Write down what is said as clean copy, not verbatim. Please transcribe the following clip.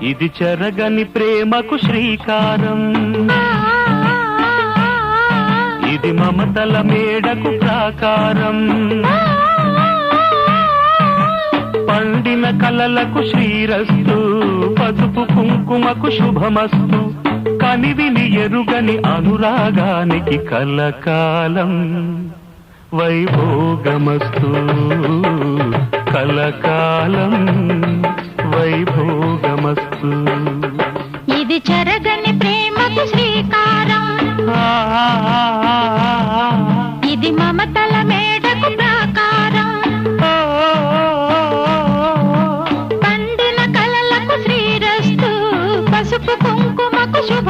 ఇది చెరగని ప్రేమకు శ్రీకారం, ఇది మమతల మేడకు ప్రాకారం, పండిన కలలకు శ్రీరస్తు, పసుపు కుంకుమకు శుభమస్తు, కనివిని ఎరుగని అనురాగానికి కలకాలం వైభోగమస్తు, కలకాలం వైభోగమస్తు. ఇది చెరగని ప్రేమకు శ్రీకారం, ఇది మమతల మేడకు ప్రాకారం, పండిన కలలకు శ్రీరస్తు, పసుపు కుంకుమకు శుభ